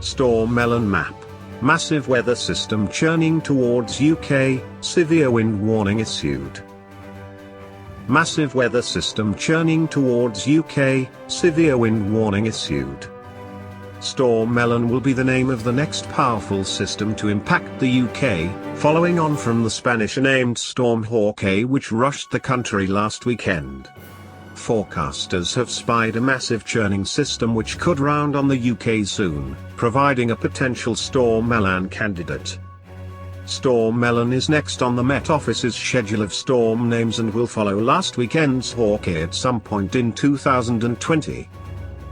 Storm Melon map. Massive weather system churning towards UK, severe wind warning issued. Massive weather system churning towards UK, severe wind warning issued. Storm Melon will be the name of the next powerful system to impact the UK, following on from the Spanish-named Storm Hawkeye which rushed the country last weekend. Forecasters have spied a massive churning system which could round on the UK soon, providing a potential Storm Melon candidate. Storm Melon is next on the Met Office's schedule of storm names and will follow last weekend's Hawkeye at some point in 2020.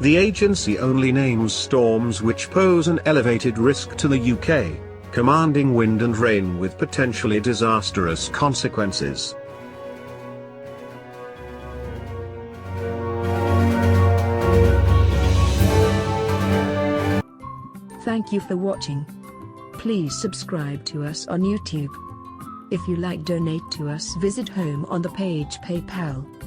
The agency only names storms which pose an elevated risk to the UK, commanding wind and rain with potentially disastrous consequences. Thank you for watching. Please subscribe to us on YouTube. If you like, donate to us, visit home on the page PayPal.